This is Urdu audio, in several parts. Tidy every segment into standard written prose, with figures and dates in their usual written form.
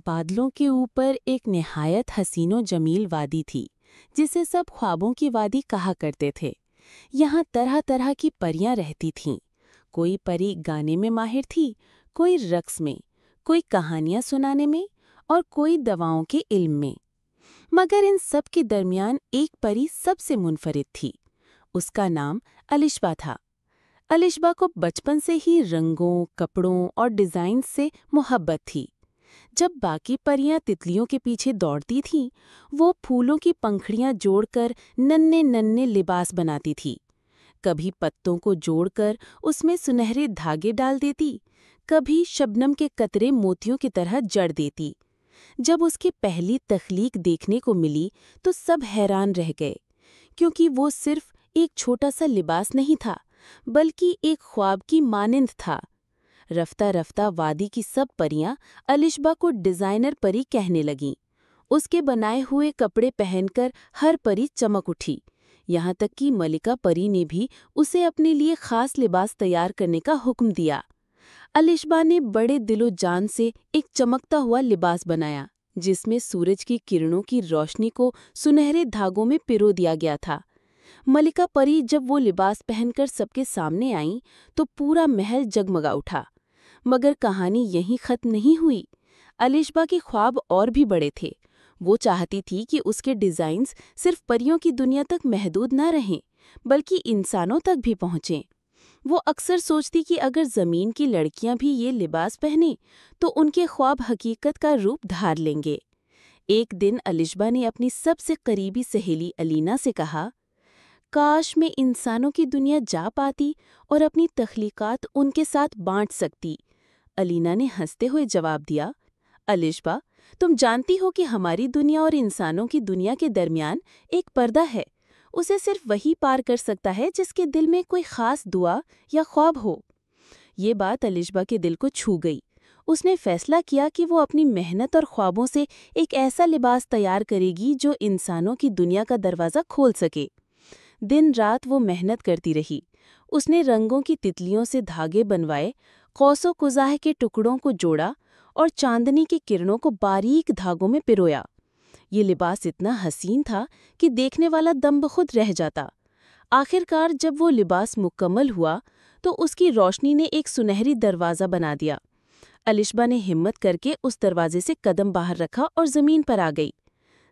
بادلوں کے اوپر ایک نہایت حسین و جمیل وادی تھی جسے سب خوابوں کی وادی کہا کرتے تھے۔ یہاں طرح طرح کی پریاں رہتی تھیں۔ کوئی پری گانے میں ماہر تھی، کوئی رقص میں، کوئی کہانیاں سنانے میں اور کوئی دواؤں کے علم میں۔ مگر ان سب کے درمیان ایک پری سب سے منفرد تھی۔ اس کا نام الشبا تھا۔ الشبا کو بچپن سے ہی رنگوں، کپڑوں اور ڈیزائن سے محبت تھی۔ جب باقی پریاں تتلیوں کے پیچھے دوڑتی تھیں، وہ پھولوں کی پنکھڑیاں جوڑ کر ننھے ننھے لباس بناتی تھی۔ کبھی پتوں کو جوڑ کر اس میں سنہرے دھاگے ڈال دیتی، کبھی شبنم کے قطرے موتیوں کی طرح جڑ دیتی۔ جب اس کی پہلی تخلیق دیکھنے کو ملی تو سب حیران رہ گئے، کیونکہ وہ صرف ایک چھوٹا سا لباس نہیں تھا، بلکہ ایک خواب کی مانند تھا۔ رفتہ رفتہ وادی کی سب پریاں الشبا کو ڈیزائنر پری کہنے لگیں۔ اس کے بنائے ہوئے کپڑے پہن کر ہر پری چمک اٹھی، یہاں تک کہ ملکہ پری نے بھی اسے اپنے لیے خاص لباس تیار کرنے کا حکم دیا۔ الشبا نے بڑے دل و جان سے ایک چمکتا ہوا لباس بنایا، جس میں سورج کی کرنوں کی روشنی کو سنہرے دھاگوں میں پرو دیا گیا تھا۔ ملکہ پری جب وہ لباس پہن کر سب کے سامنے آئیں تو پورا محل جگمگا اٹھا۔ مگر کہانی یہیں ختم نہیں ہوئی۔ الشبا کے خواب اور بھی بڑے تھے۔ وہ چاہتی تھی کہ اس کے ڈیزائنز صرف پریوں کی دنیا تک محدود نہ رہیں، بلکہ انسانوں تک بھی پہنچیں۔ وہ اکثر سوچتی کہ اگر زمین کی لڑکیاں بھی یہ لباس پہنیں تو ان کے خواب حقیقت کا روپ دھار لیں گے۔ ایک دن الشبا نے اپنی سب سے قریبی سہیلی الینا سے کہا، کاش میں انسانوں کی دنیا جا پاتی اور اپنی تخلیقات ان کے ساتھ بانٹ سکتی۔ الینا نے ہنستے ہوئے جواب دیا، الشبا، تم جانتی ہو کہ ہماری دنیا اور انسانوں کی دنیا کے درمیان ایک پردہ ہے۔ اسے صرف وہی پار کر سکتا ہے جس کے دل میں کوئی خاص دعا یا خواب ہو۔ یہ بات الشبا کے دل کو چھو گئی۔ اس نے فیصلہ کیا کہ وہ اپنی محنت اور خوابوں سے ایک ایسا لباس تیار کرے گی جو انسانوں کی دنیا کا دروازہ کھول سکے۔ دن رات وہ محنت کرتی رہی۔ اس نے رنگوں کی تتلیوں سے دھاگے بنوائے، قوس و قزح کے ٹکڑوں کو جوڑا اور چاندنی کی کرنوں کو باریک دھاگوں میں پرویا۔ یہ لباس اتنا حسین تھا کہ دیکھنے والا دم بخود رہ جاتا۔ آخر کار جب وہ لباس مکمل ہوا تو اس کی روشنی نے ایک سنہری دروازہ بنا دیا۔ الشبا نے ہمت کر کے اس دروازے سے قدم باہر رکھا اور زمین پر آ گئی۔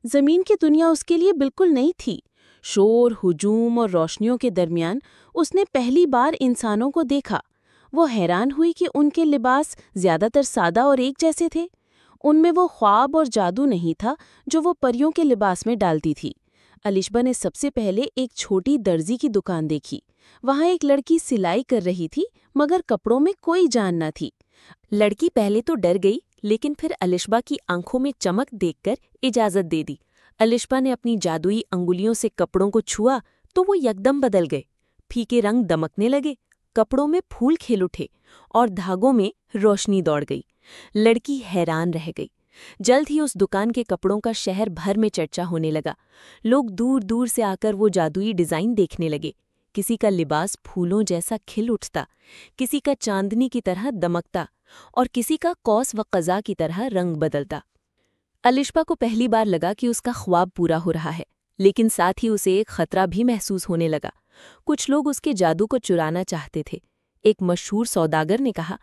زمین کی دنیا اس کے لیے بالکل نئی تھی۔ شور، ہجوم اور روشنیوں کے درمیان اس نے پہلی بار انسانوں کو دیکھا۔ وہ حیران ہوئی کہ ان کے لباس زیادہ تر سادہ اور ایک جیسے تھے۔ ان میں وہ خواب اور جادو نہیں تھا جو وہ پریوں کے لباس میں ڈالتی تھی۔ الشبا نے سب سے پہلے ایک چھوٹی درزی کی دکان دیکھی۔ وہاں ایک لڑکی سلائی کر رہی تھی، مگر کپڑوں میں کوئی جان نہ تھی۔ لڑکی پہلے تو ڈر گئی، لیکن پھر الشبا کی آنکھوں میں چمک دیکھ کر اجازت دے دی۔ الشبا نے اپنی جادوئی انگلیوں سے کپڑوں کو چھوا تو وہ یکدم بدل گئے۔ پھیکے رنگ دمکنے لگے، کپڑوں میں پھول کھل اٹھے اور دھاگوں میں روشنی دوڑ گئی۔ لڑکی حیران رہ گئی۔ جلد ہی اس دکان کے کپڑوں کا شہر بھر میں چرچا ہونے لگا۔ لوگ دور دور سے آ کر وہ جادوئی ڈیزائن دیکھنے لگے۔ کسی کا لباس پھولوں جیسا کھل اٹھتا، کسی کا چاندنی کی طرح دمکتا اور کسی کا قوس و قزح کی طرح رنگ بدلتا۔ الشبا کو پہلی بار لگا کہ اس کا خواب پورا ہو رہا ہے، لیکن ساتھ ہی اسے ایک خطرہ بھی محسوس ہونے لگا۔ کچھ لوگ اس کے جادو کو چرانا چاہتے تھے۔ ایک مشہور سوداگر نے کہا،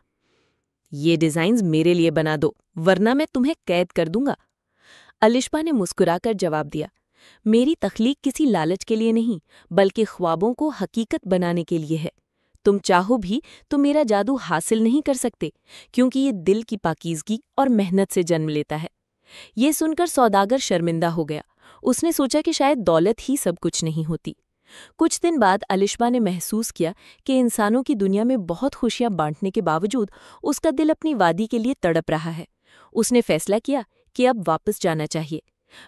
یہ ڈیزائنز میرے لیے بنا دو، ورنہ میں تمہیں قید کر دوں گا۔ الشبا نے مسکرا کر جواب دیا، میری تخلیق کسی لالچ کے لیے نہیں، بلکہ خوابوں کو حقیقت بنانے کے لیے ہے۔ تم چاہو بھی تو میرا جادو حاصل نہیں کر سکتے، کیونکہ یہ دل کی پاکیزگی اور محنت سے جنم لیتا ہے۔ یہ سن کر سوداگر شرمندہ ہو گیا۔ اس نے سوچا کہ شاید دولت ہی سب کچھ نہیں ہوتی۔ کچھ دن بعد الشبا نے محسوس کیا کہ انسانوں کی دنیا میں بہت خوشیاں بانٹنے کے باوجود اس کا دل اپنی وادی کے لیے تڑپ رہا ہے۔ اس نے فیصلہ کیا کہ اب واپس جانا چاہیے،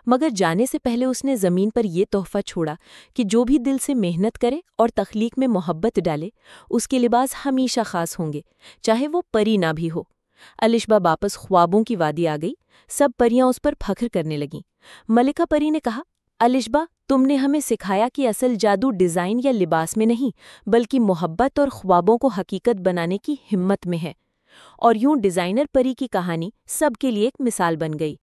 مگر جانے سے پہلے اس نے زمین پر یہ تحفہ چھوڑا کہ جو بھی دل سے محنت کرے اور تخلیق میں محبت ڈالے، اس کے لباس ہمیشہ خاص ہوں گے، چاہے وہ پری نہ بھی ہو۔ الشبا واپس خوابوں کی وادی آ گئی۔ سب پریاں اس پر فخر کرنے لگیں۔ ملکہ پری نے کہا، الشبا، تم نے ہمیں سکھایا کہ اصل جادو ڈیزائن یا لباس میں نہیں، بلکہ محبت اور خوابوں کو حقیقت بنانے کی ہمت میں ہے۔ اور یوں ڈیزائنر پری کی کہانی سب کے لیے ایک مثال بن گئی۔